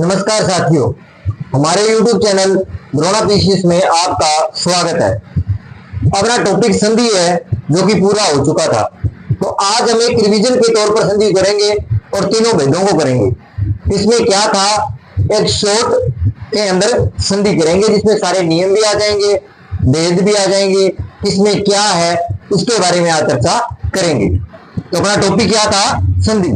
नमस्कार साथियों, हमारे YouTube चैनल द्रोणा पीसीएस में आपका स्वागत है। अपना टॉपिक संधि है जो कि पूरा हो चुका था, तो आज हम एक रिवीजन के तौर पर संधि करेंगे और तीनों भेदों को करेंगे। इसमें क्या था, एक शॉर्ट के अंदर संधि करेंगे जिसमें सारे नियम भी आ जाएंगे, भेद भी आ जाएंगे, इसमें क्या है उसके बारे में आज चर्चा करेंगे। तो अपना टॉपिक क्या था, संधि।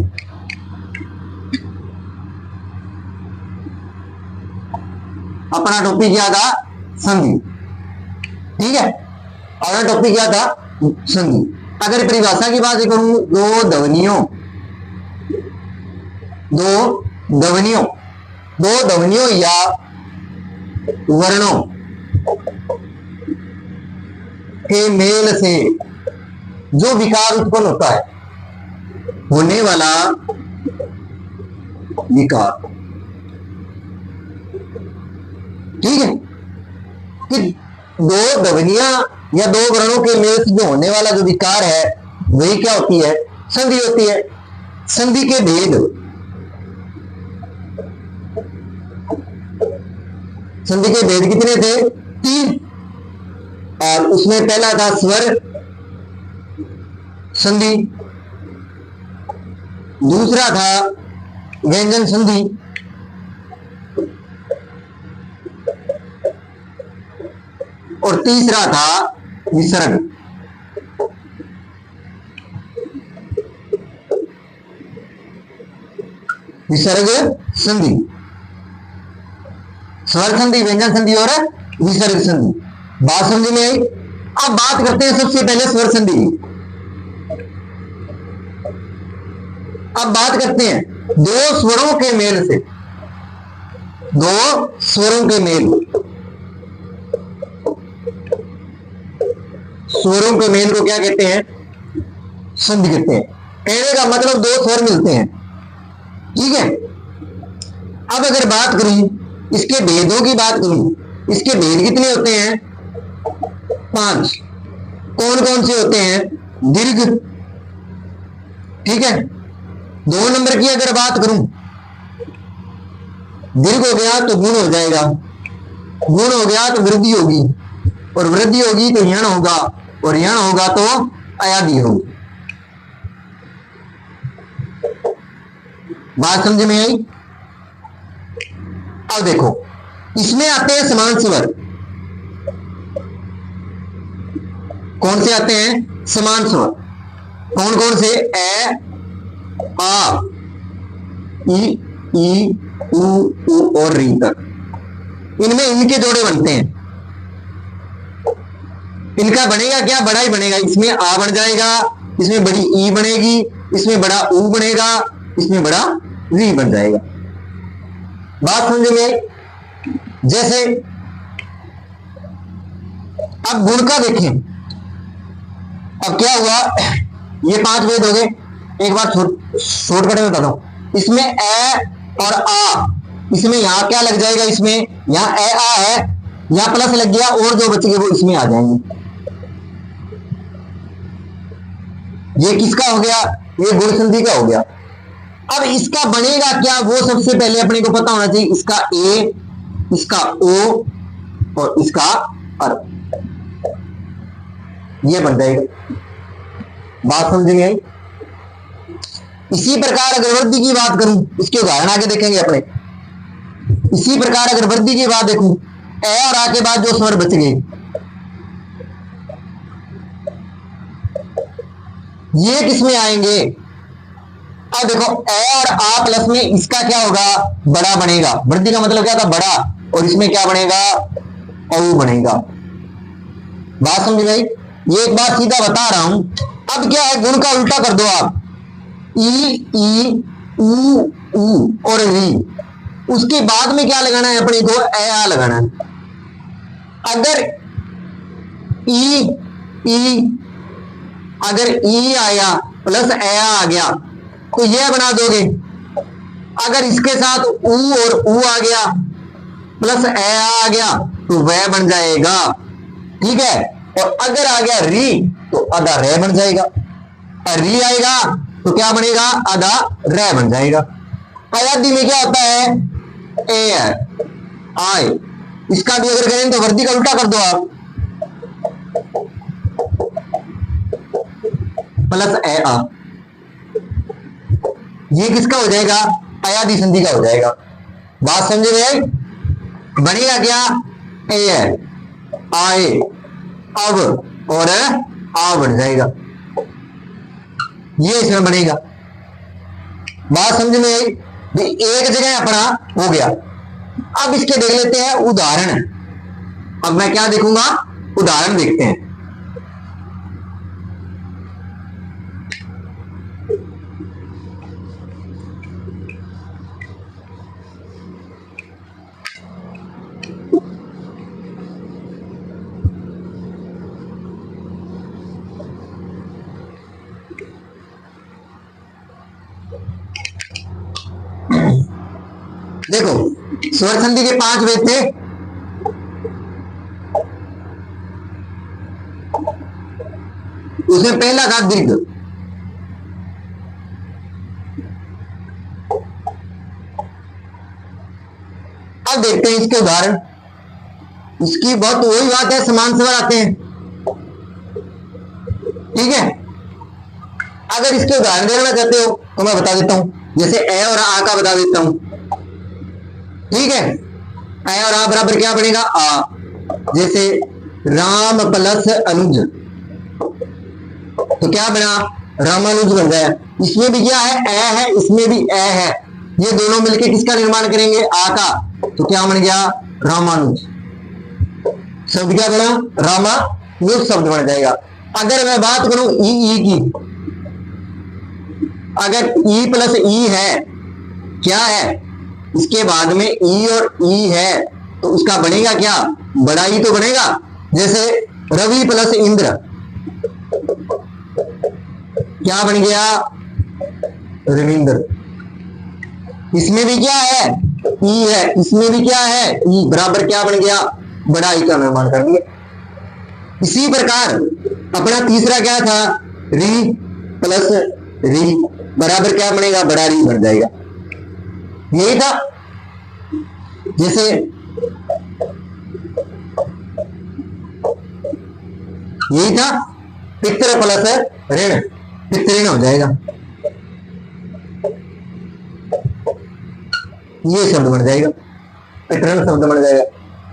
अपना टॉपिक क्या था, संधि। ठीक है, अपना टॉपिक क्या था, संधि। अगर परिभाषा की बात करूं, दो ध्वनियों या वर्णों के मेल से जो विकार उत्पन्न होता है, होने वाला विकार। ठीक है, कि दो ध्वनियां या दो वर्णों के मेल से जो होने वाला जो विकार है वही क्या होती है, संधि होती है। संधि के भेद, संधि के भेद कितने थे, 3। और उसमें पहला था स्वर संधि, दूसरा था व्यंजन संधि, और तीसरा था विसर्ग। विसर्ग संधि, स्वर संधि, व्यंजन संधि और विसर्ग संधि। बात समझ में आई। अब बात करते हैं सबसे पहले स्वर संधि की। अब बात करते हैं दो स्वरों के मेल से, दो स्वरों के मेल, स्वरों के मेल को क्या कहते हैं, संधि कहते हैं। कहने का मतलब दो स्वर मिलते हैं। ठीक है, अब अगर बात करूं इसके भेदों की बात करूं, इसके भेद कितने होते हैं, 5। कौन कौन से होते हैं, दीर्घ। ठीक है, 2 नंबर की अगर बात करूं, दीर्घ हो गया तो गुण हो जाएगा, गुण हो गया तो वृद्धि होगी, और वृद्धि होगी तो यण होगा, और यण होगा तो अयादि होगी। बात समझ में आई। अब देखो, इसमें आते हैं समान स्वर। कौन से आते हैं, समान स्वर। कौन कौन से, ए, आ, ई, उ और री तक। इनमें इनके जोड़े बनते हैं। इनका बनेगा क्या, बड़ा ही बनेगा। इसमें आ बन जाएगा, इसमें बड़ी ई बनेगी, इसमें बड़ा ऊ बनेगा, इसमें बड़ा री बन जाएगा। बात समझ में। जैसे अब गुण का देखें, अब क्या हुआ, ये 5 भेद हो गए। एक बार शॉर्टकट में बताता हूं। इसमें ए और आ, इसमें यहां क्या लग जाएगा, इसमें यहां ए आ है, यहां प्लस लग गया, और जो बच गए वो इसमें आ जाएंगे। ये किसका हो गया, ये गुण संधि का हो गया। अब इसका बनेगा क्या, वो सबसे पहले अपने को पता होना चाहिए। इसका ए, इसका ओ और इसका अर, ये बन जाएगा। बात समझ में आई। इसी प्रकार अगर वृद्धि की बात करूं, इसके उदाहरण आगे देखेंगे अपने। इसी प्रकार अगर वृद्धि की बात देखूं, ए और आ के बाद जो स्वर बच गए, ये किसमें आएंगे। अब देखो, ए और आ प्लस में इसका क्या होगा, बड़ा बनेगा। वृद्धि का मतलब क्या था, बड़ा, और इसमें क्या बनेगा, औ बनेगा। बात समझ गई। ये एक बात सीधा बता रहा हूं। अब क्या है, गुण का उल्टा कर दो आप, ई, ऊ और री। उसके बाद में क्या लगाना है अपने को, ए आ लगाना है। अगर ई आया प्लस ए आ गया तो यह बना दोगे। अगर इसके साथ ऊ और ऊ आ गया प्लस ए आ गया तो वह बन जाएगा। ठीक है, और अगर आ गया री तो आधा रे बन जाएगा, और री आएगा तो क्या बनेगा, आधा रे बन जाएगा। अयादी में क्या होता है, ए है, आए। इसका भी अगर करें तो वर्दी का उल्टा कर दो आप, प्लस ए आ। ये किसका हो जाएगा? अयादी संधि का हो जाएगा। बात समझे भाई? बनेगा क्या? ए है, आए, अब और आ बढ़ जाएगा, ये इसमें बनेगा। बात समझ में आई? एक जगह अपना हो गया। अब इसके देख लेते हैं उदाहरण। अब मैं क्या देखूंगा? उदाहरण देखते हैं। देखो, स्वर संधि के 5 वेद थे। उसमें पहला था दीर्घ। अब देखते हैं इसके उदाहरण। इसकी बहुत वही बात है, समान स्वर आते हैं, ठीक है। अगर इसके उदाहरण देखना चाहते हो तो मैं बता देता हूं, जैसे ए और आ का बता देता हूं, ठीक है। ए और आ बराबर क्या बनेगा? आ। जैसे राम प्लस अनुज, तो क्या बना? रामानुज बन गया। इसमें भी क्या है? ए है, इसमें भी ए है। ये दोनों मिलकर किसका निर्माण करेंगे? आ का। तो क्या बन गया? रामानुज। शब्द क्या बना? रामानुज शब्द बन जाएगा। अगर मैं बात करूं ई की, अगर ई प्लस ई है, क्या है? इसके बाद में ई और ई है, तो उसका बनेगा क्या? बड़ा ई तो बनेगा। जैसे रवि प्लस इंद्र, क्या बन गया? रविंद्र। इसमें भी क्या है? ई है, इसमें भी क्या है? ई, बराबर क्या बन गया? बड़ा ई का निर्माण कर दिया। इसी प्रकार अपना तीसरा क्या था? री प्लस री, बराबर क्या बनेगा? बड़ा री बन जाएगा। यही था। जैसे यही था पित्र प्लस ऋण, पितृण हो जाएगा। ये शब्द बन जाएगा, पितृण शब्द बन जाएगा।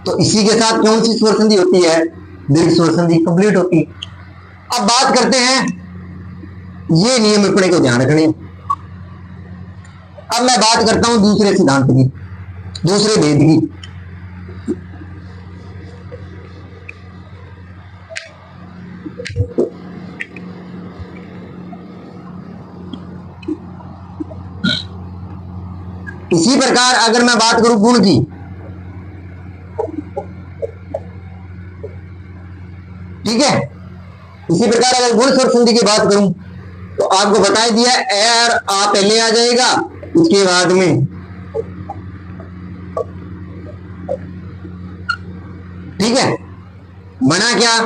तो इसी के साथ कौन सी स्वर संधि होती है? दीर्घ स्वर संधि कंप्लीट होती है। अब बात करते हैं, ये नियम अपने को ध्यान रखने। अब मैं बात करता हूं दूसरे सिद्धांत की, दूसरे भेद की। इसी प्रकार अगर मैं बात करूं गुण की, ठीक है। इसी प्रकार अगर गुण स्वर संधि की बात करूं तो आपको बता दिया ए और आ पहले आ जाएगा, उसके बाद में, ठीक है। बना क्या?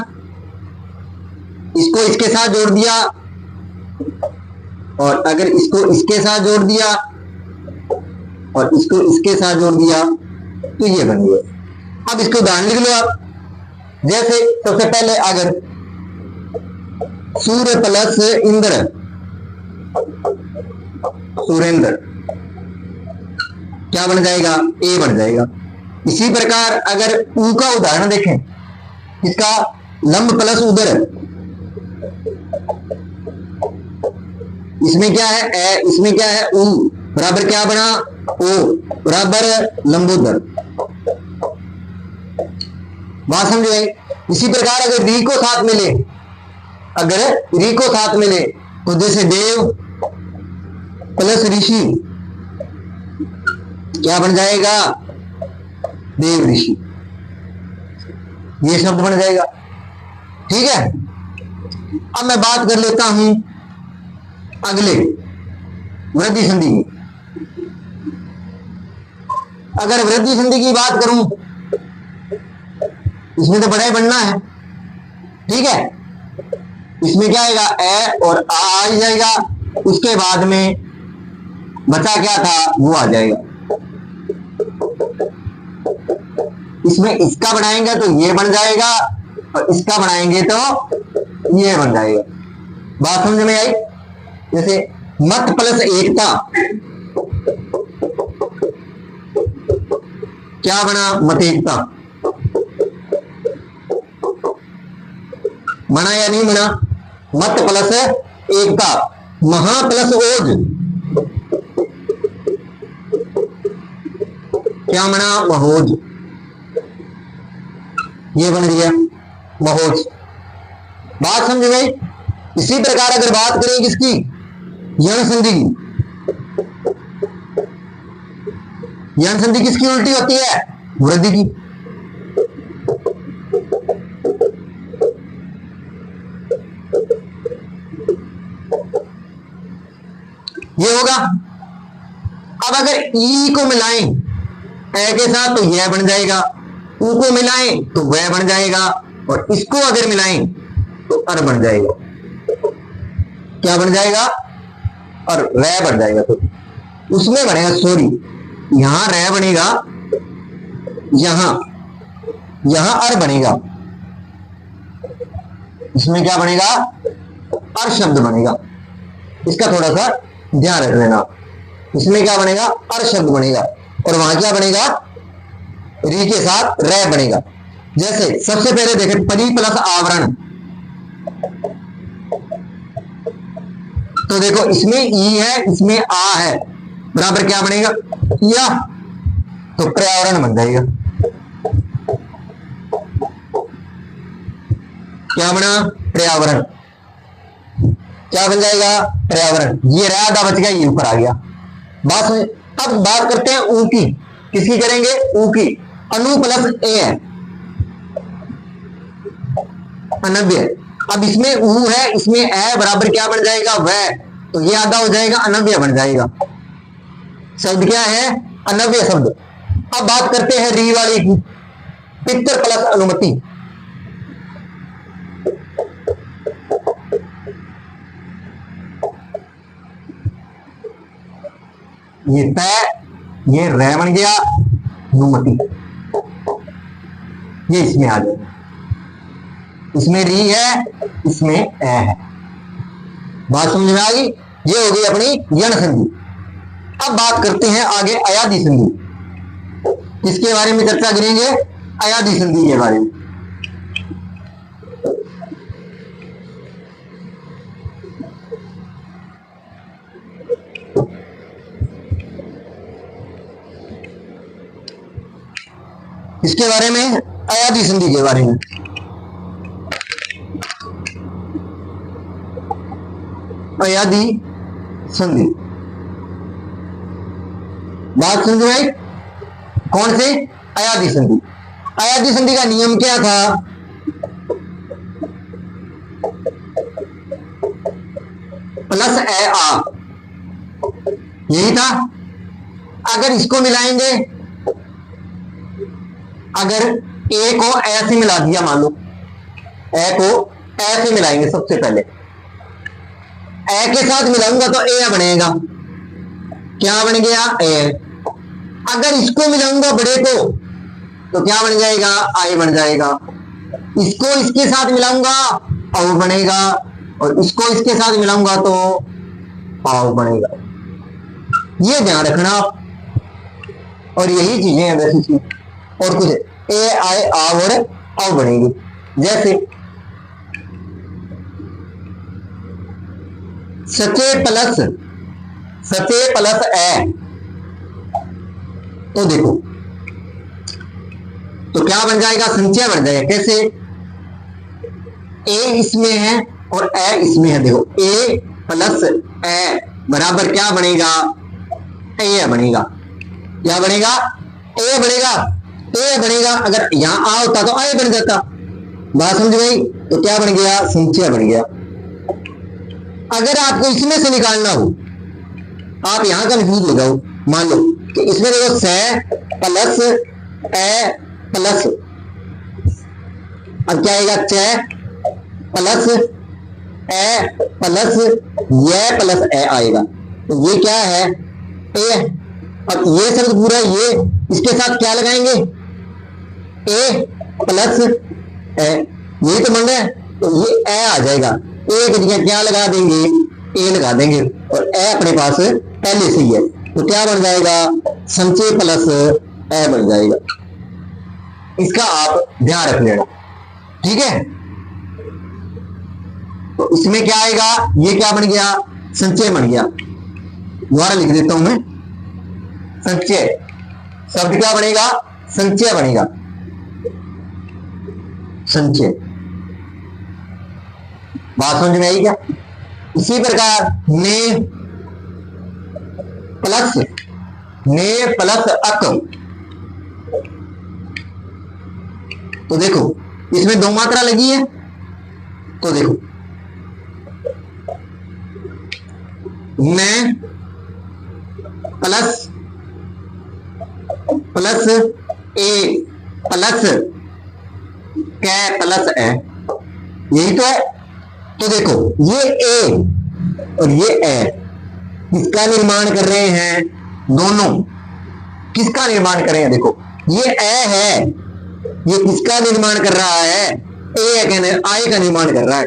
इसको इसके साथ जोड़ दिया, और अगर इसको इसके साथ जोड़ दिया और इसको इसके साथ जोड़ दिया तो ये बन गया। अब इसको उदाहरण लिख लो आप। जैसे सबसे पहले अगर सूर्य प्लस इंद्र, सुरेंद्र, क्या बन जाएगा? ए बन जाएगा। इसी प्रकार अगर ऊ का उदाहरण देखें, इसका लंब प्लस उदर, इसमें क्या है? ए, इसमें क्या है? ऊ, बराबर क्या बना? ओ, बराबर लंबोदर। बात समझे? इसी प्रकार अगर री को साथ मिले, अगर री को साथ मिले तो जैसे देव प्लस ऋषि, क्या बन जाएगा? देव ऋषि, ये शब्द बन जाएगा, ठीक है। अब मैं बात कर लेता हूं अगले वृद्धि संधि की। अगर वृद्धि संधि की बात करूं, इसमें तो बड़ा ही बनना है, ठीक है। इसमें क्या आएगा? ए और आ जाएगा, उसके बाद में बचा क्या था वो आ जाएगा। इसमें इसका बनाएंगे तो ये बन जाएगा, और इसका बनाएंगे तो ये बन जाएगा। बात समझ में आई? जैसे मत प्लस एकता, क्या बना? मत एकता बना या नहीं बना? मत प्लस एकता। महा प्लस ओज, क्या बना? महोज, ये बन गया महोज। बात समझ गई? इसी प्रकार अगर बात करें किसकी? यण संधि की। यण संधि किसकी उल्टी होती है? वृद्धि की। ये होगा। अब अगर ई को मिलाएं ए के साथ तो यह बन जाएगा, ऊ को मिलाएं तो वह बन जाएगा, और इसको अगर मिलाएं तो अर बन जाएगा। क्या बन जाएगा? और वह बन जाएगा। तो उसमें बनेगा, सॉरी, यहां रह बनेगा, यहां अर बनेगा। इसमें क्या बनेगा? अर शब्द बनेगा। इसका थोड़ा सा ध्यान रख लेना। इसमें क्या बनेगा? अर शब्द बनेगा, और वहां क्या बनेगा? री के साथ रह बनेगा। जैसे सबसे पहले देखें, परी प्लस आवरण, तो देखो इसमें ई है, इसमें आ है, बराबर क्या बनेगा? या, तो पर्यावरण बन जाएगा। क्या बना? पर्यावरण। क्या बन जाएगा? पर्यावरण। ये रहा आधा बच गया, ये ऊपर आ गया। बात समझ? अब बात करते हैं ऊ की। किसकी करेंगे? ऊ की। अनु प्लस ए है, अनव्य। अब इसमें ऊ है, इसमें ए, बराबर क्या बन जाएगा? वह, तो ये आधा हो जाएगा, अनव्य बन जाएगा। शब्द क्या है? अनव्य शब्द। अब बात करते हैं री वाली की। पितर प्लस अनुमति, ये तय, ये रह बन गया, अनुमति, ये इसमें आ जाएगा। इसमें री है, इसमें ए है। बात समझ में आ गई? ये हो गई अपनी यण संधि। अब बात करते हैं आगे अयादि संधि। किसके बारे में चर्चा करेंगे? अयादि संधि के बारे में। इसके बारे में, अयादि संधि के बारे में। अयादि संधि, बात समझ में आई? कौन से? अयादि संधि। अयादि संधि का नियम क्या था? प्लस ए आ, यही था। अगर इसको मिलाएंगे, अगर ए को ऐसे मिला दिया, मान लो ए को ऐसे मिलाएंगे, सबसे पहले ए के साथ मिलाऊंगा तो ए बनेगा। क्या बन गया? ए। अगर इसको मिलाऊंगा बड़े को तो क्या बन जाएगा? आई बन जाएगा। इसको इसके साथ मिलाऊंगा औ बनेगा, और इसको इसके साथ मिलाऊंगा तो पाव बनेगा। ये ध्यान रखना आप। और यही चीजें हैं वैसे, और कुछ ए आई आ और औ बनेगी। जैसे सचे प्लस ए, तो देखो तो क्या बन जाएगा? संचय बन जाएगा। कैसे? ए इसमें है और ए इसमें है। देखो ए प्लस ए बराबर क्या बनेगा? ए बनेगा। क्या बनेगा? ए बनेगा। ए बनेगा। अगर यहां आ होता तो ए बन जाता। बात समझ गई? तो क्या बन गया? संचय बन गया। अगर आपको इसमें से निकालना हो, आप यहां कंफ्यूज हो जाओ, मान लो कि इसमें देखो से प्लस ए प्लस, अब क्या आएगा? च प्लस ए प्लस ये प्लस ए आएगा। तो ये क्या है? ए। अब ये शब्द पूरा, ये इसके साथ क्या लगाएंगे? ए प्लस ए, यही तो बन रहा है, तो ये ए आ जाएगा। ए की जगह क्या लगा देंगे, ए लगा देंगे, और ए अपने पास पहले से ही है, तो क्या बन जाएगा, संचय प्लस ए बन जाएगा। इसका आप ध्यान रख लेना, ठीक है। तो इसमें क्या आएगा, ये क्या बन गया, संचय बन गया। दोबारा लिख देता हूं मैं, संचय शब्द क्या बनेगा, संचय बनेगा, संचय। बात समझ में आई क्या। इसी प्रकार ने प्लस अक, तो देखो इसमें दो मात्रा लगी है, तो देखो ने प्लस प्लस ए प्लस कै प्लस ए, यही तो है। तो देखो ये ए और ये ए किसका निर्माण कर रहे हैं, दोनों किसका निर्माण कर रहे हैं, देखो ये ए है, ये किसका निर्माण कर रहा है, ए आय का निर्माण कर रहा है।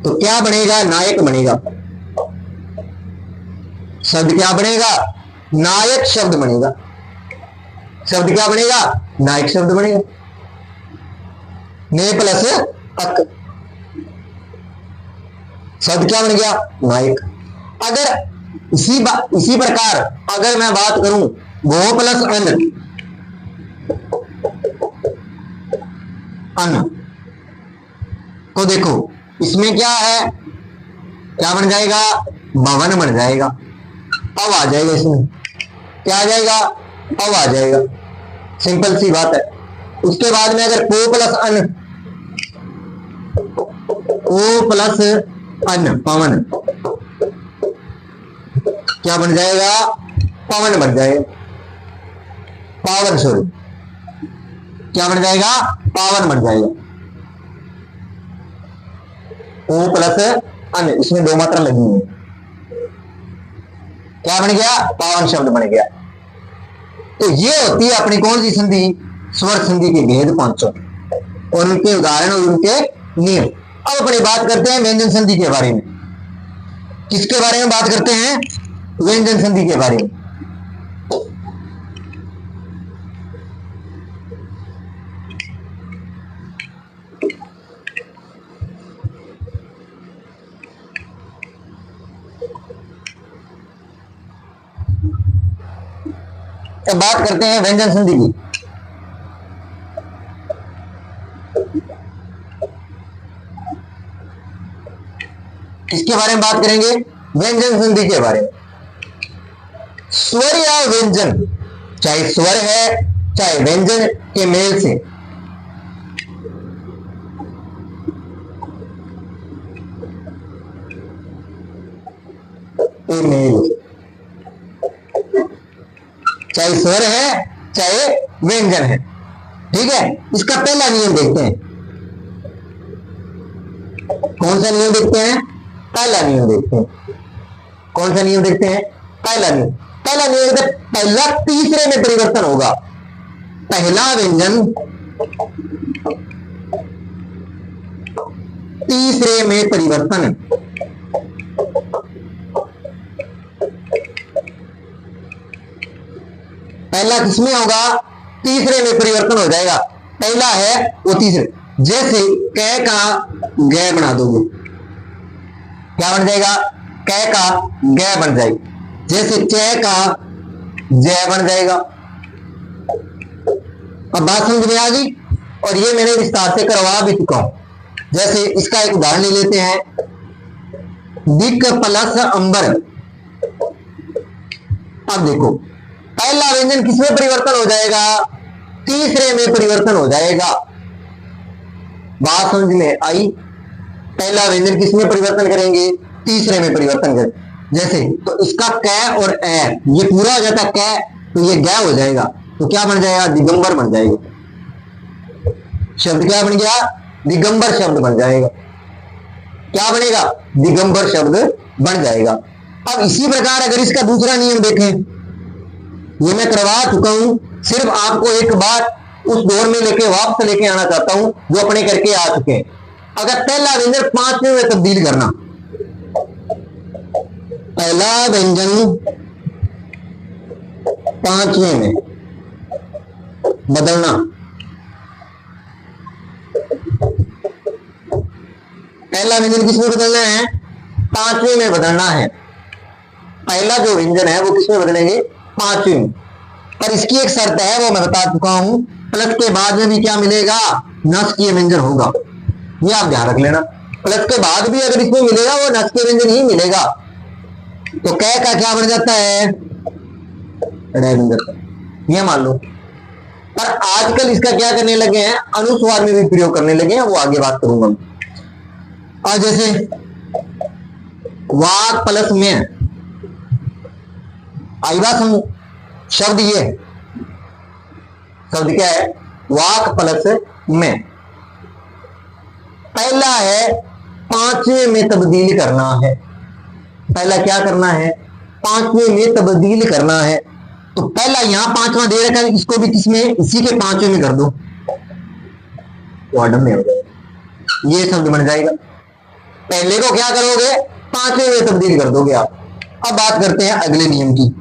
तो क्या बनेगा, नायक बनेगा, शब्द क्या बनेगा, नायक शब्द बनेगा, शब्द क्या बनेगा, नायक शब्द बनेगा। ने प्लस अक, शब्द क्या बन गया, नायक। अगर इसी प्रकार अगर मैं बात करूं गो प्लस अन, अन, तो देखो इसमें क्या है, क्या बन जाएगा, भवन बन जाएगा, अब आ जाएगा, इसमें क्या आ जाएगा, अब आ जाएगा, सिंपल सी बात है। उसके बाद में अगर को प्लस अन, ओ प्लस अन पवन, क्या बन जाएगा, पवन बन जाएगा, पावन, सॉरी क्या बन जाएगा, पावन बन जाएगा। ओ प्लस अन, इसमें दो मात्रा लगी है, क्या बन गया, पावन शब्द बन गया। तो ये होती है अपनी कौन सी संधि, स्वर संधि के भेद पांचों और उनके उदाहरण और उनके नियम। अब अपनी बात करते हैं व्यंजन संधि के बारे में। किसके बारे में बात करते हैं, व्यंजन संधि के बारे में। तो बात करते हैं व्यंजन संधि की। किसके बारे में बात करेंगे, व्यंजन संधि के बारे में। स्वर या व्यंजन, चाहे स्वर है चाहे व्यंजन के मेल से मेल, चाहे स्वर है चाहे व्यंजन है, ठीक है। इसका पहला नियम देखते हैं, कौन सा नियम देखते हैं, पहला नियम देखते हैं। कौन सा नियम देखते हैं, पहला नियम। पहला नियम है, पहला तीसरे में परिवर्तन होगा, पहला व्यंजन तीसरे में परिवर्तन, पहला किसमें होगा, तीसरे में परिवर्तन हो जाएगा। पहला है वो तीसरे, जैसे कै का गै बना दोगे, क्या बन जाएगा, कै का गै बन जाएगी। जैसे च का जय बन जाएगा। अब बात समझ में आ गई, और ये मैंने विस्तार से करवा भी चुका हूं। जैसे इसका एक उदाहरण ले लेते हैं, दिक प्लस अंबर। अब देखो पहला व्यंजन किसमें परिवर्तन हो जाएगा, तीसरे में परिवर्तन हो जाएगा। बात समझ में आई, पहला व्यंजन किसमें परिवर्तन करेंगे, तीसरे में परिवर्तन करेंगे। जैसे तो इसका कै और ए ये पूरा हो जाता है कै, तो ये गै हो जाएगा, तो क्या बन जाएगा, दिगंबर बन जाएगा। शब्द क्या बन गया, दिगंबर शब्द बन जाएगा। क्या बनेगा, दिगंबर शब्द बन जाएगा। अब इसी प्रकार अगर इसका दूसरा नियम देखें, ये मैं करवा चुका हूं, सिर्फ आपको एक बार उस दौर में वापस लेके आना चाहता हूं जो अपने करके आ चुके हैं। अगर पहला व्यंजन 5वें में तब्दील करना, पहला व्यंजन 5वें में बदलना, पहला व्यंजन किसमें बदलना है? 5वें में बदलना है। पहला जो व्यंजन है वो किसमें बदलेंगे? 5वें में। पर इसकी एक शर्त है, वो मैं बता चुका हूं, प्लस के बाद में भी क्या मिलेगा? नस्कीय व्यंजन होगा। ये आप ध्यान रख लेना, प्लस के बाद भी अगर इसमें मिलेगा वो नस्कीय व्यंजन ही मिलेगा। तो कै का क्या बन जाता है? ड़य बन जाता है, ये मान लो। पर आजकल इसका क्या करने लगे हैं? अनुस्वार में भी प्रयोग करने लगे हैं, वो आगे बात करूंगा। और जैसे वाक प्लस में, आई बात समझ? शब्द ये शब्द क्या है? वाक प्लस में। पहला है 5वें में तब्दील करना है। पहला क्या करना है? 5वें में तब्दील करना है। तो पहला यहां 5वां दे रखा है, इसको भी किसमें? इसी के 5वें में कर दो, तो ऑर्डर में हो जाएगा, ये शब्द बन जाएगा। पहले को क्या करोगे? 5वें में तब्दील कर दोगे आप। अब बात करते हैं अगले नियम की।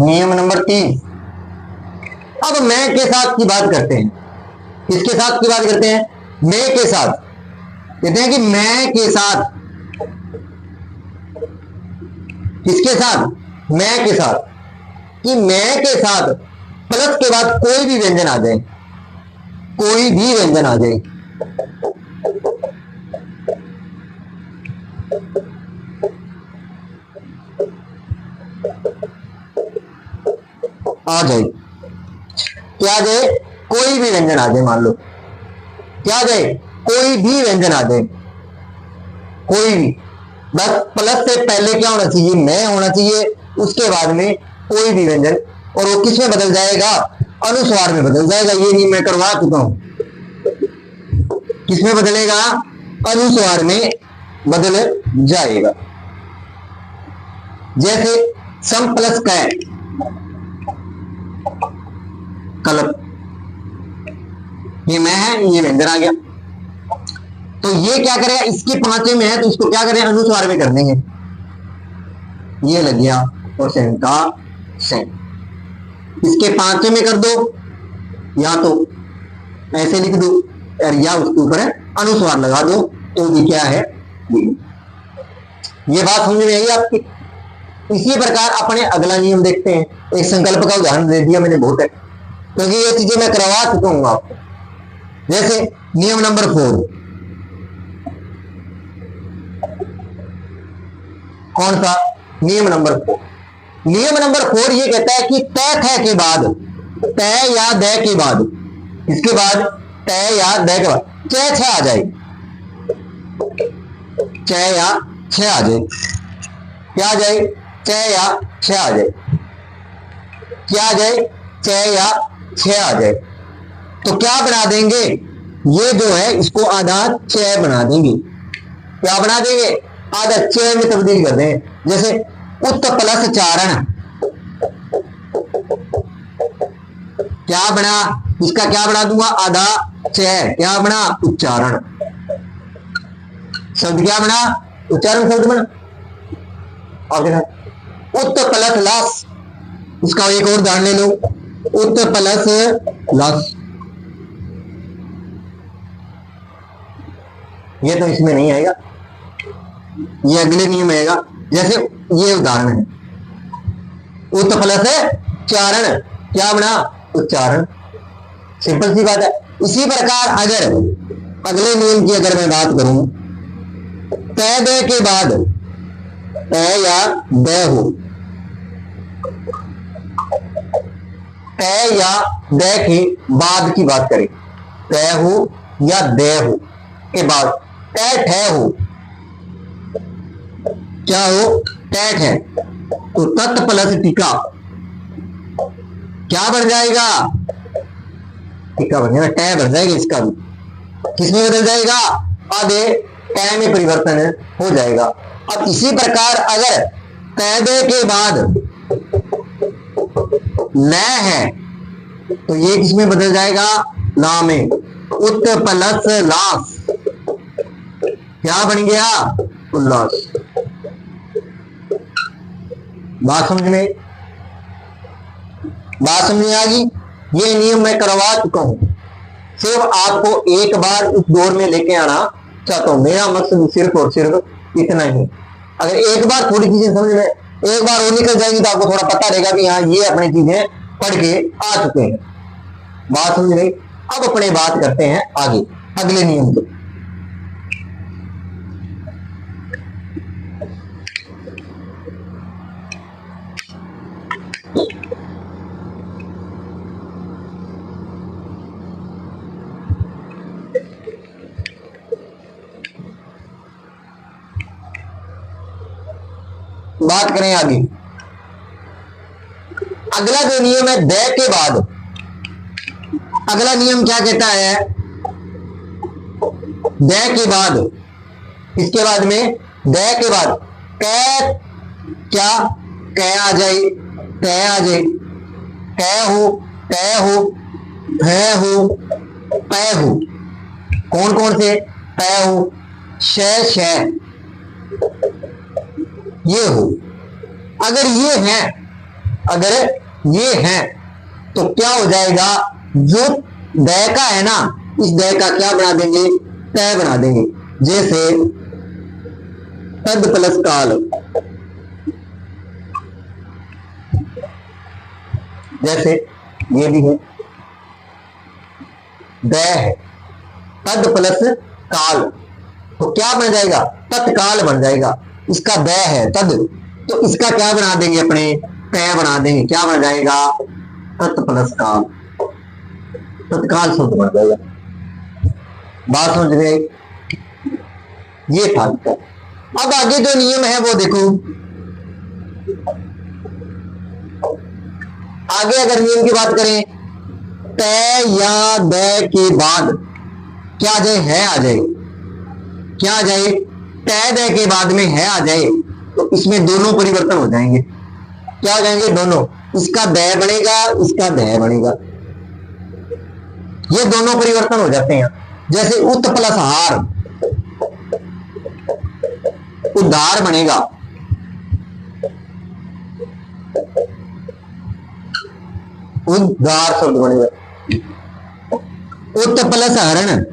नियम नंबर 3। अब मैं के साथ की बात करते हैं। किसके साथ की बात करते हैं? मैं के साथ। कहते हैं कि मैं के साथ, किसके साथ? मैं के साथ। कि मैं के साथ प्लस के बाद कोई भी व्यंजन आ जाए, कोई भी व्यंजन आ जाए, आ जाए, क्या आ जाए? कोई भी व्यंजन आ जाए। मान लो क्या आ जाए? कोई भी व्यंजन आ जाए, कोई भी, बस प्लस से पहले क्या होना चाहिए? मैं होना चाहिए, उसके बाद में कोई भी व्यंजन, और वो किस में बदल जाएगा? अनुस्वार में बदल जाएगा। ये नहीं मैं करवा चुका हूं, किस में बदलेगा? अनुस्वार में बदल जाएगा। जैसे सम प्लस कै, कलप, ये मैं है, ये व्यंजन आ गया। तो ये क्या करेगा? इसके 5वें में है तो इसको क्या करें? अनुस्वार में कर देंगे, ये लग गया, और सेन का सेन। इसके 5वें में कर दो, या तो ऐसे लिख दो, और या उसके ऊपर अनुस्वार लगा दो, तो ये क्या है? ये बात समझ में आई आपकी? इसी प्रकार अपने अगला नियम देखते हैं। एक संकल्प का उदाहरण दे दिया मैंने, बहुत है, क्योंकि ये चीजें मैं करवा चुका हूं आपको। जैसे नियम नंबर 4, कौन सा? नियम नंबर 4। नियम नंबर 4 ये कहता है कि तय थे के बाद, तय या दय के बाद, इसके बाद तय या दय के बाद चय छ आ जाए, चय या छ आ जाए। क्या आ जाए? चय या छ आ जाए। क्या आ जाए? चय या छ आ जाए। तो क्या बना देंगे? ये जो है इसको आधा चय बना देंगे। क्या बना देंगे? आधा चय में तब्दील कर दें। जैसे उत प्लस चारण, क्या बना? इसका क्या बना दूंगा? आधा चय। क्या बना? उच्चारण। शब्द क्या बना? उच्चारण शब्द बना। और क्या? उत प्लस लस, इसका एक और उदाहरण ले लो, उत प्लस लस। ये तो इसमें नहीं आएगा, ये अगले नियम आएगा। जैसे ये उदाहरण है, उत प्लस चारण, क्या बना? उच्चारण। सिंपल सी बात है। इसी प्रकार अगर अगले नियम की अगर मैं बात करूं, तय दय के बाद, तय या दय हो, तय या दय के बाद की बात करें, तय हो या दय हो के बाद, तय ठय हो, क्या हो, टैट है, तो तत् प्लस टीका क्या बन जाएगा, टीका बन जाएगा, टै बन जाएगा, इसका भी किसमें बदल जाएगा, आधे टै में परिवर्तन हो जाएगा। अब इसी प्रकार अगर पैदे के बाद ल है तो ये किसमें बदल जाएगा, ला में, उत प्लस लास क्या बन गया, उल्लास। बात समझ में आ गई। ये नियम मैं करवा चुका हूं, सिर्फ आपको एक बार इस दौर में लेके आना चाहता हूं। मेरा मकसद सिर्फ और सिर्फ इतना ही। अगर एक बार थोड़ी चीजें समझ में एक बार वो निकल जाएंगी तो आपको थोड़ा पता रहेगा कि हाँ ये अपनी चीजें पढ़ के आ चुके हैं। बात समझ गई। अब अपने बात करते हैं आगे अगले नियम की। बात करें आगे। अगला जो नियम है द के बाद, अगला नियम क्या कहता है, द के बाद, इसके बाद में द के बाद कै क्या, कै आ जाए, तै आ जाए, कै हो, तै हो, है हो, पै हो। कौन कौन से, पै हो, शै, ये हो। अगर ये है तो क्या हो जाएगा, जो द का है ना, इस द का क्या बना देंगे, तय बना देंगे। जैसे तद प्लस काल, जैसे ये भी है, द है, तद प्लस काल, तो क्या बन जाएगा, तत्काल बन जाएगा। इसका द है तद, तो इसका क्या बना देंगे, अपने तय बना देंगे, क्या बन जाएगा, तत् प्लस काल, तत्काल शब्द बन जाएगा। बात समझ रहे, ये था। अब आगे जो नियम है वो देखो, आगे अगर नियम की बात करें, तय या द के बाद क्या आ जाए, है आ जाए, क्या आ जाए, तय द के बाद में है आ जाए, तो इसमें दोनों परिवर्तन हो जाएंगे। क्या हो जाएंगे, दोनों, इसका द बनेगा, इसका द बनेगा, ये दोनों परिवर्तन हो जाते हैं। जैसे उत प्लस हार, उद्धार बनेगा, उद्धार शब्द बनेगा। उत प्लस हरण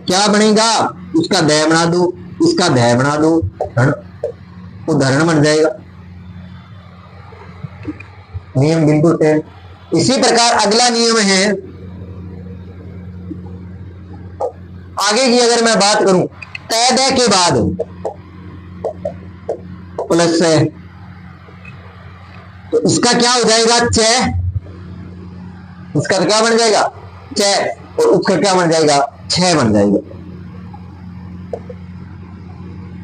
क्या बनेगा, उसका द बना दो, इसका द बना दो, उदाहरण बन जाएगा। नियम बिल्कुल है। इसी प्रकार अगला नियम है, आगे की अगर मैं बात करूं, तय द के बाद प्लस है, तो इसका क्या हो जाएगा, च, इसका क्या बन जाएगा, च, और उसका क्या बन जाएगा, छ बन जाएगा।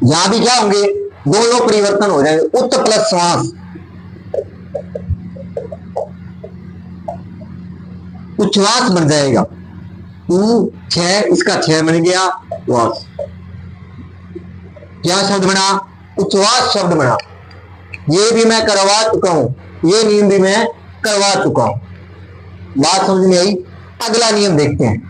यहां भी क्या होंगे, दोनों परिवर्तन हो जाएंगे। उत प्लस श्वास, उच्छ्वास बन जाएगा, छ, इसका छ बन गया, वास, क्या शब्द बना, उच्छ्वास शब्द बना। ये भी मैं करवा चुका हूं, ये नियम भी मैं करवा चुका हूं। बात समझ में आई। अगला नियम देखते हैं।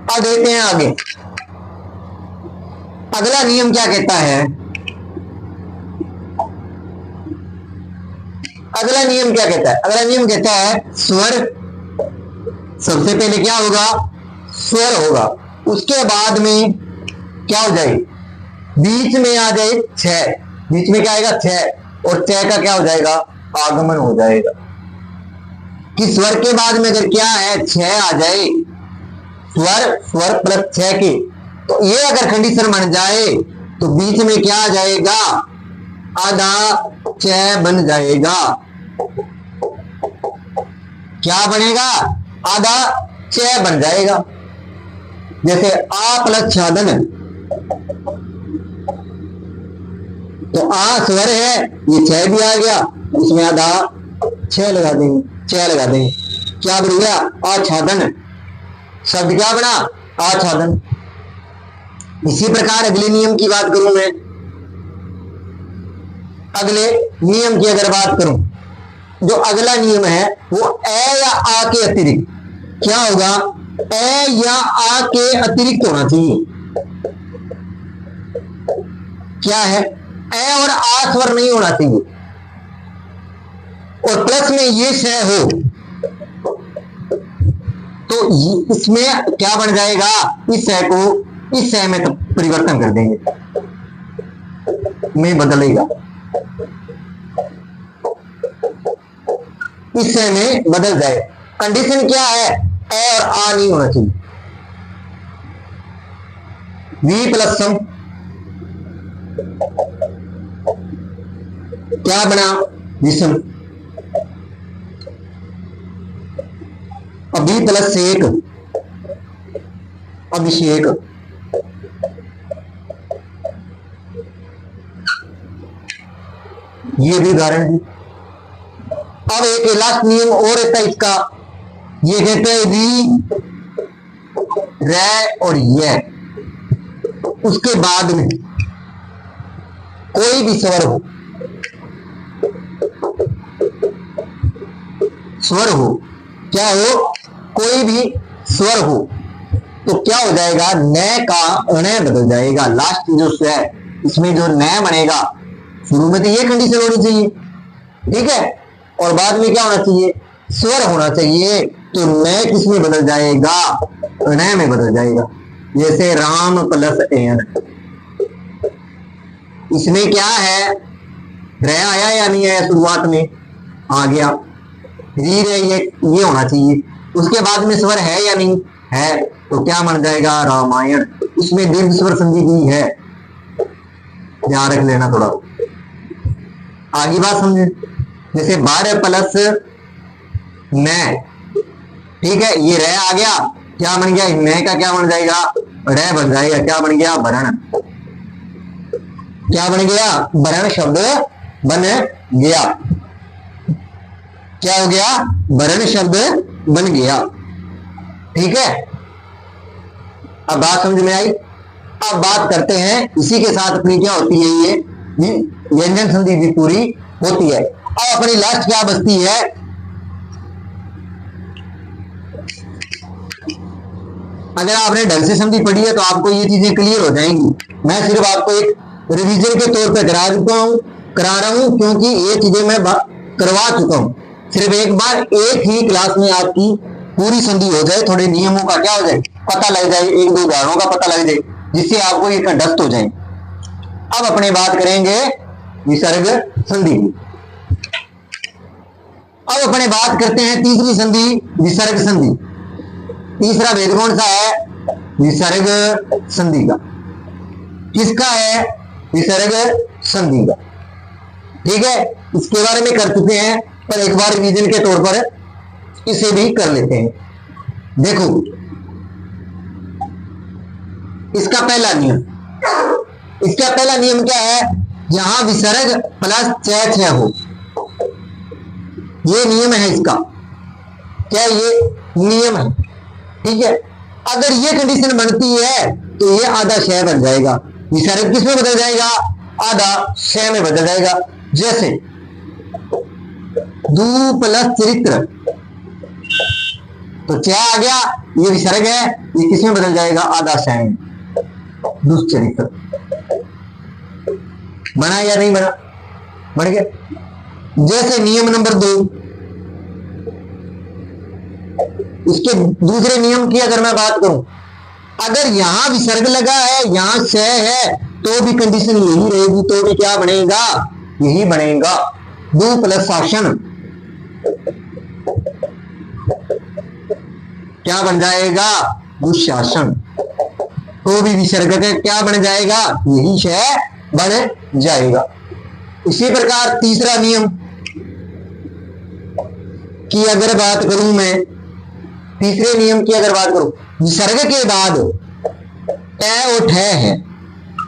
अब देखते हैं आगे अगला नियम क्या कहता है। अगला नियम क्या कहता है, अगला नियम कहता है स्वर, सबसे पहले क्या होगा, स्वर होगा, उसके बाद में क्या हो जाए, बीच में आ जाए 6, बीच में क्या आएगा 6, और 6 का क्या हो जाएगा, आगमन हो जाएगा। कि स्वर के बाद में अगर क्या है 6 आ जाए, स्वर प्लस 6 के, तो ये अगर कंडीशन बन जाए तो बीच में क्या आ जाएगा, आधा 6 बन जाएगा। क्या बनेगा, आधा 6 बन जाएगा। जैसे आ प्लस छादन, तो आ स्वर है, ये 6 भी आ गया, इसमें आधा 6 लगा देंगे, 6 लगा देंगे, क्या बन गया, आच्छादन। शब्द क्या बना, आच्छादन। इसी प्रकार अगले नियम की बात करूं मैं, अगले नियम की अगर बात करूं, जो अगला नियम है वो ए या आ के अतिरिक्त क्या होगा, ए या आ के अतिरिक्त होना चाहिए। क्या है, ए और आ स्वर नहीं होना चाहिए, और प्लस में ये शय हो, तो इसमें क्या बन जाएगा, इस शय को इस शय में तो परिवर्तन कर देंगे, में बदलेगा, इस शय में बदल जाए। कंडीशन क्या है, ए और आ नहीं होना चाहिए। वी प्लस सम क्या बना, विषम। अभी प्लस एक, अभिषेक। ये भी उदाहरण है। अब एक लास्ट नियम और रहता है इसका, ये कहते हैं री, रे और ये, उसके बाद में कोई भी स्वर हो, स्वर हो, क्या हो, कोई भी स्वर हो, तो क्या हो जाएगा, न का अण बदल जाएगा। लास्ट जो है इसमें जो न बनेगा, शुरू में तो ये कंडीशन होनी चाहिए, ठीक है, और बाद में क्या होना चाहिए, स्वर होना चाहिए, तो न किस में बदल जाएगा, अण में बदल जाएगा। जैसे राम प्लस एन, इसमें क्या है, र आया या नहीं आया, शुरुआत में आ गया, री रे ये होना चाहिए, उसके बाद में स्वर है या नहीं है, तो क्या बन जाएगा, रामायण। इसमें दीर्घ स्वर संधि भी है, ध्यान रख लेना थोड़ा, आगे बात समझे। जैसे 12 प्लस न, ठीक है, ये र आ गया, क्या बन गया, न का क्या बन जाएगा, र बन जाएगा, क्या बन गया, वर्ण। क्या बन गया, वर्ण शब्द बन गया, क्या हो गया, वर्ण शब्द बन गया, ठीक है। अब बात समझ में आई। अब बात करते हैं, इसी के साथ अपनी क्या होती है, ये व्यंजन संधि भी पूरी होती है। अब अपनी लास्ट क्या बचती है, अगर आपने ढंग से संधि पढ़ी है तो आपको ये चीजें क्लियर हो जाएंगी। मैं सिर्फ आपको एक रिवीजन के तौर पे करा रहा हूं, क्योंकि ये चीजें मैं करवा चुका हूं। सिर्फ एक बार एक ही क्लास में आपकी पूरी संधि हो जाए, थोड़े नियमों का क्या हो जाए, पता लग जाए, एक दो उदाहरणों का पता लग जाए, जिससे आपको ये कंठस्थ हो जाए। अब अपने बात करेंगे विसर्ग संधि। अब अपने बात करते हैं तीसरी संधि, विसर्ग संधि। तीसरा भेद कौन सा है, विसर्ग संधि का। किसका है, विसर्ग संधि का, ठीक है। इसके बारे में कर चुके हैं, पर एक बार रिवीजन के तौर पर इसे भी कर लेते हैं। देखो इसका पहला नियम, इसका पहला नियम क्या है, जहां विसर्ग प्लस छ हो, ये नियम है इसका, क्या ये नियम है, ठीक है। अगर ये कंडीशन बनती है तो ये आधा शय बन जाएगा, विसर्ग किस में बदल जाएगा, आधा शय में बदल जाएगा। जैसे दू प्लस चरित्र, तो क्या आ गया, ये विसर्ग है, ये किस में बदल जाएगा, आधा शय में, दुष्चरित्र। बना या नहीं बना, बन गया। जैसे नियम नंबर 2, इसके दूसरे नियम की अगर मैं बात करूं, अगर यहां विसर्ग लगा है, यहां श है, तो भी कंडीशन यही रहेगी, तो भी क्या बनेगा, यही बनेगा, दु प्लस शासन क्या बन जाएगा, दुशासन। तो भी विसर्ग का क्या बन जाएगा, यही श बन जाएगा। इसी प्रकार तीसरा नियम की अगर बात करूं मैं, तीसरे नियम की अगर बात करूं, विसर्ग के बाद ट और ठ है,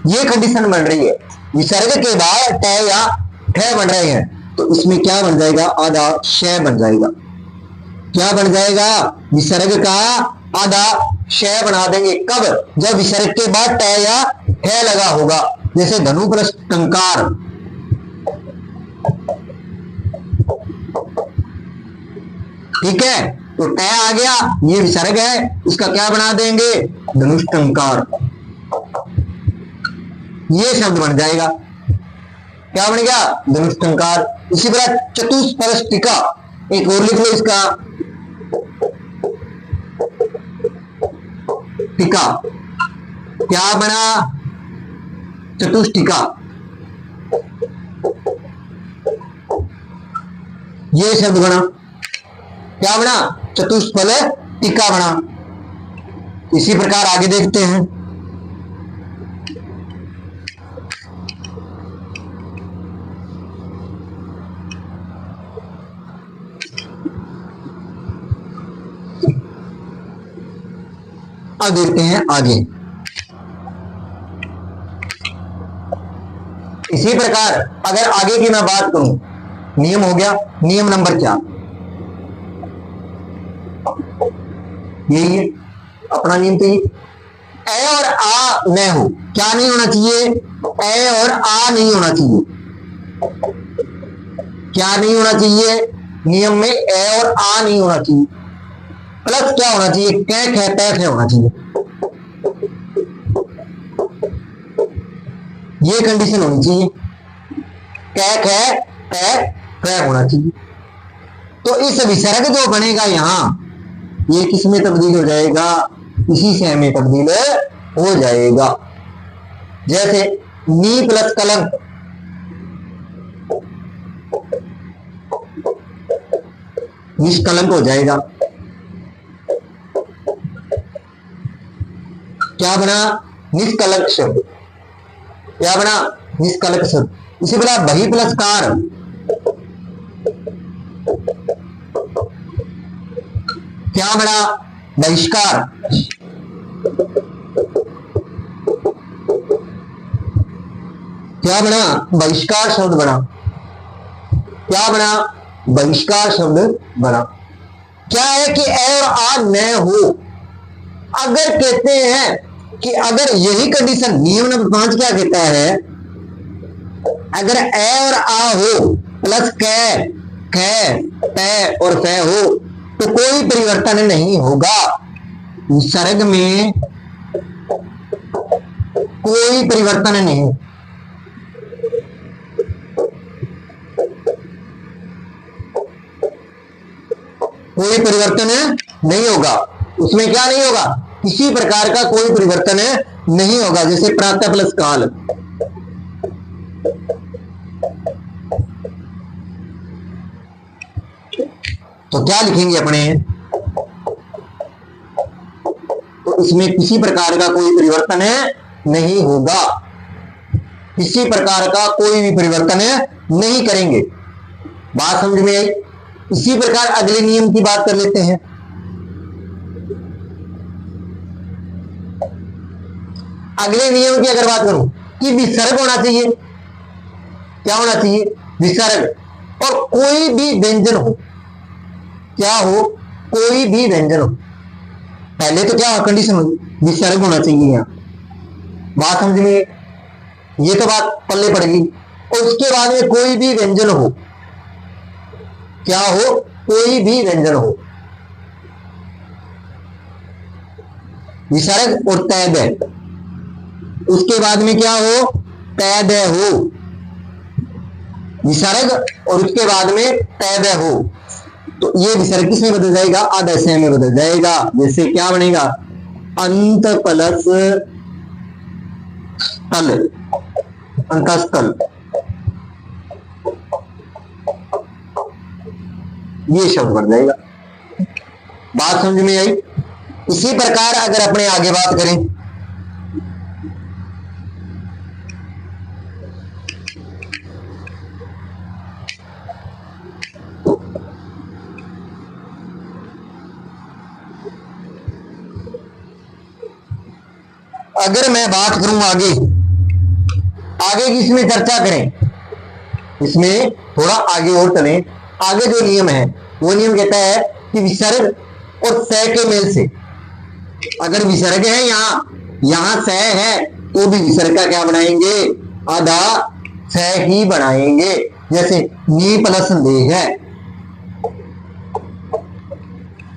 ये कंडीशन बन रही है, विसर्ग के बाद ट या ठ बन रहे हैं, तो इसमें क्या बन जाएगा, आधा श बन जाएगा। क्या बन जाएगा, विसर्ग का आधा श बना देंगे। कब, जब विसर्ग के बाद ट या ठ लगा होगा, जैसे धनु प्लस टंकार, ठीक है, तो ट आ गया, ये विसर्ग है, इसका क्या बना देंगे, धनुष टंकार, ये शब्द बन जाएगा, क्या बन गया, धनुष टंकार। इसी तरह चतुष्पलस्टिका, एक और लिख लो इसका, टिका, क्या बना, चतुष्टिका, ये शब्द बना, क्या बना, चतुष्फल टिका बना। इसी प्रकार आगे देखते हैं, अब देखते हैं आगे। इसी प्रकार अगर आगे की मैं बात करूं, नियम हो गया, नियम नंबर क्या, यही है अपना नियम, तो ये ए और आ न हो, क्या नहीं होना चाहिए, ए और आ नहीं होना चाहिए, क्या नहीं होना चाहिए, नियम में ए और आ नहीं होना चाहिए, प्लस क्या होना चाहिए, कै ख तै ख होना चाहिए, ये कंडीशन होनी चाहिए, कै ख तै ख होना चाहिए। तो इस विसर्ग जो बनेगा यहां, ये किस में तब्दील हो जाएगा, इसी से में तब्दील हो जाएगा। जैसे नी प्लस कलंक, निष्कलंक हो जाएगा, क्या बना, निष्कलंक शब्द, क्या बना, निष्कलंक शब्द। इसी प्रकार बही प्लस कार, क्या बना, बहिष्कार, क्या बना, बहिष्कार शब्द बना, क्या बना, बहिष्कार शब्द बना। क्या है कि ए और आ न हो, अगर कहते हैं कि अगर यही कंडीशन, नियम नंबर 5 क्या कहता है, अगर ए और आ हो प्लस कै ख तै और फै हो, तो कोई परिवर्तन नहीं होगा, विसर्ग में कोई परिवर्तन नहीं, कोई परिवर्तन नहीं होगा, उसमें क्या नहीं होगा, किसी प्रकार का कोई परिवर्तन नहीं होगा। जैसे प्रातः प्लस काल, तो क्या लिखेंगे अपने, तो इसमें किसी प्रकार का कोई परिवर्तन नहीं होगा, किसी प्रकार का कोई भी परिवर्तन नहीं करेंगे। बात समझ में आई। इसी प्रकार अगले नियम की बात कर लेते हैं। अगले नियम की अगर बात करूं कि विसर्ग होना चाहिए, क्या होना चाहिए, विसर्ग, और कोई भी व्यंजन हो, क्या हो, कोई भी व्यंजन हो, पहले तो क्या कंडीशन होगी, विसर्ग होना चाहिए यहां, बात समझ में, ये तो बात पल्ले पड़ेगी। और उसके बाद में कोई भी व्यंजन हो, क्या हो, कोई भी व्यंजन हो, विसर्ग और तैद, उसके बाद में क्या हो, तैद हो, विसर्ग और उसके बाद में तैद हो, तो ये विसर्ग किस में बदल जाएगा, आदेश में बदल जाएगा। जैसे क्या बनेगा, अंत प्लस तल, अंतस्थल, ये शब्द बन जाएगा। बात समझ में आई? इसी प्रकार अगर अपने आगे बात करें, अगर मैं बात करूं आगे की इसमें चर्चा करें, इसमें थोड़ा आगे और चलें। आगे जो नियम है वो नियम कहता है कि विसर्ग और स के मेल से, अगर विसर्ग है यहां स है तो भी विसर्ग का क्या बनाएंगे? आधा स ही बनाएंगे। जैसे नी प्लस संदेह है,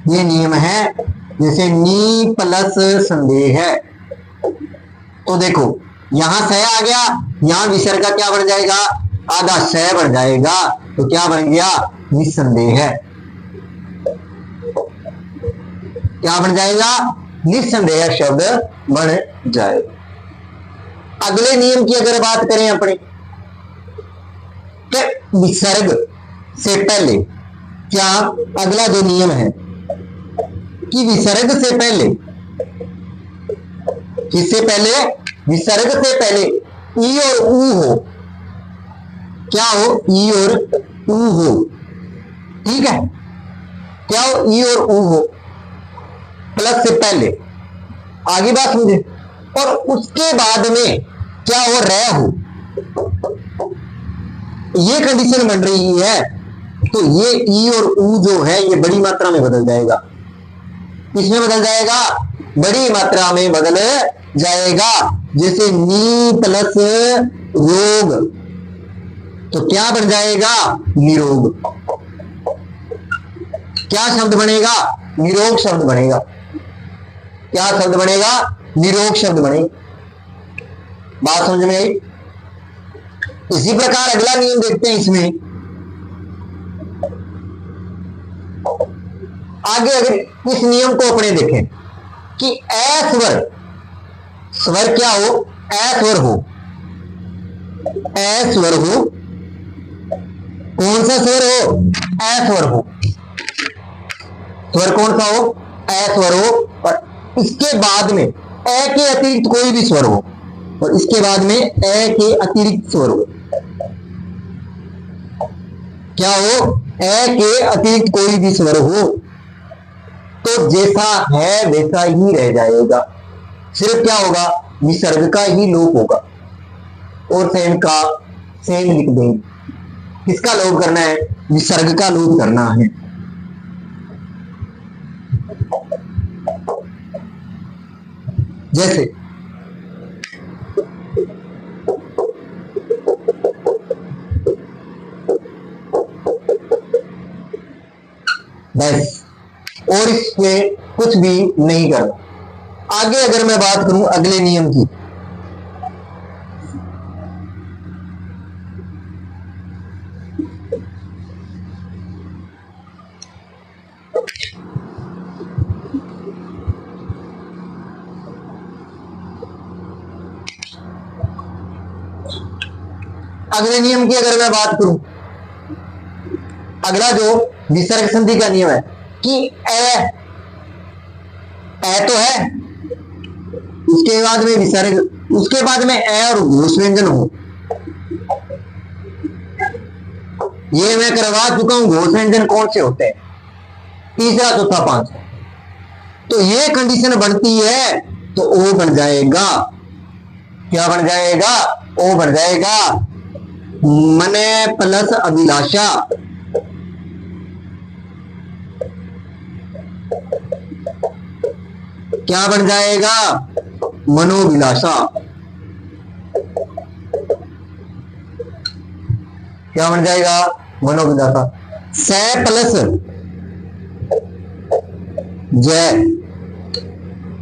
ये नियम है। जैसे नी प्लस संदेह है तो देखो यहां स आ गया, यहां विसर्ग का क्या बन जाएगा? आधा स बन जाएगा। तो क्या बन गया? निस्संदेह है। क्या बन जाएगा? निस्संदेह शब्द बन जाएगा। अगले नियम की अगर बात करें अपने, तो विसर्ग से पहले क्या अगला जो नियम है कि विसर्ग से पहले, किससे पहले? विसर्ग से पहले ई और ऊ हो। क्या हो? ई और ऊ हो। ठीक है, क्या हो? ई और ऊ हो प्लस से पहले। आगे बात समझे। और उसके बाद में क्या हो? रह हो। ये कंडीशन बन रही है तो ये ई और ऊ जो है ये बड़ी मात्रा में बदल जाएगा। किसमें बदल जाएगा? बड़ी मात्रा में बदल जाएगा। जैसे नी प्लस रोग तो क्या बन जाएगा? निरोग। क्या शब्द बनेगा? निरोग शब्द बनेगा। क्या शब्द बनेगा? निरोग शब्द बनेगा। बात समझ में आई? इसी प्रकार अगला नियम देखते हैं इसमें। आगे अगर इस नियम को अपने देखें कि ए स्वर, स्वर क्या हो? ए स्वर हो। ए स्वर हो। कौन सा स्वर हो? ए स्वर हो। स्वर कौन सा हो? ए स्वर हो। और इसके बाद में ए के अतिरिक्त कोई भी स्वर हो, और इसके बाद में ए के अतिरिक्त स्वर हो। क्या हो? ए के अतिरिक्त कोई भी स्वर हो तो जैसा है वैसा ही रह जाएगा। सिर्फ क्या होगा? विसर्ग का ही लोप होगा। और सेम का सेम लिख देंगे। किसका लोप करना है? विसर्ग का लोप करना है। जैसे बस, और इसमें कुछ भी नहीं करना। आगे अगर मैं बात करूं अगले नियम की, अगले नियम की अगर मैं बात करूं, अगला जो विसर्ग संधि का नियम है कि ए तो है, उसके बाद में विसर्ग, उसके बाद में ए और घोष व्यंजन हो। ये मैं करवा चुका हूं। घोष व्यंजन कौन से होते हैं? तीसरा, चौथा, पांचवा। तो ये कंडीशन बनती है तो ओ बन जाएगा। क्या बन जाएगा? ओ बन जाएगा। मने प्लस अभिलाषा, क्या बन जाएगा? मनोभिलाषा। क्या बन जाएगा? मनोभिलाषा। स प्लस जय,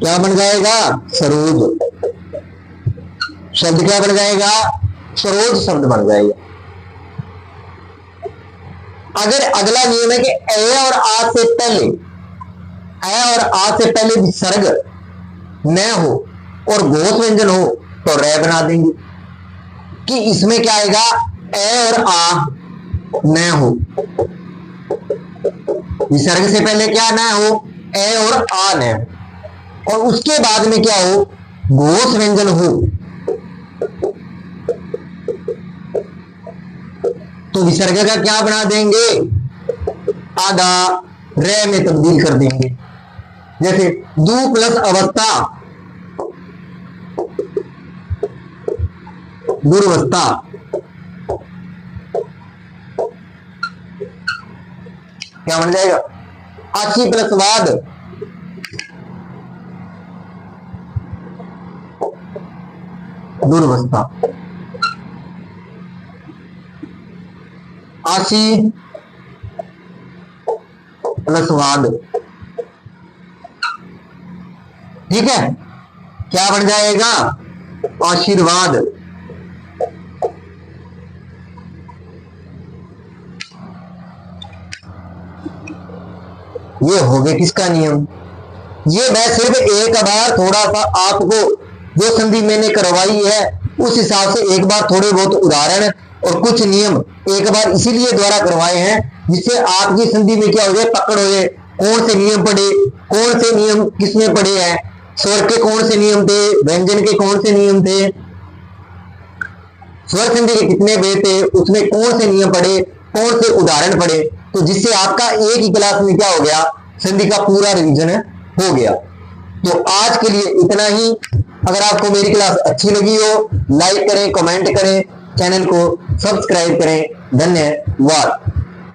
क्या बन जाएगा? सरोज। शब्द क्या बन जाएगा? सरोज शब्द बन जाएगा। अगर अगला नियम है कि ए और आ से पहले, ए और आ से पहले विसर्ग न हो और घोष व्यंजन हो तो रे बना देंगे कि इसमें क्या आएगा, ए और आ न हो। विसर्ग से पहले क्या न हो, ए और आ न हो, और उसके बाद में क्या हो, घोष व्यंजन हो। तो विसर्ग का क्या बना देंगे, आधा रे में तब्दील कर देंगे। जैसे दू प्लस अवस्था दुर्वस्था, क्या बन जाएगा, आशी प्लस वाद दुर्वस्था, आशी प्लस वाद। ठीक है, क्या बन जाएगा, आशीर्वाद। ये हो गया किसका नियम। ये मैं सिर्फ एक बार थोड़ा सा आपको जो संधि मैंने करवाई है उस हिसाब से एक बार थोड़े बहुत उदाहरण और कुछ नियम एक बार इसीलिए द्वारा करवाए हैं जिससे आपकी संधि में क्या हो जाए, पकड़ हो जाए, कौन से नियम पढ़े, कौन से नियम किसमें पढ़े हैं, स्वर के कौन से नियम थे, व्यंजन के कौन से नियम थे, स्वर संधि के कितने भेद थे, उसमें कौन से नियम पढ़े, कौन से उदाहरण पढ़े। तो जिससे आपका एक ही क्लास में क्या हो गया, संधि का पूरा रिवीजन हो गया। तो आज के लिए इतना ही। अगर आपको मेरी क्लास अच्छी लगी हो लाइक करें, कमेंट करें, चैनल को सब्सक्राइब करें। धन्यवाद।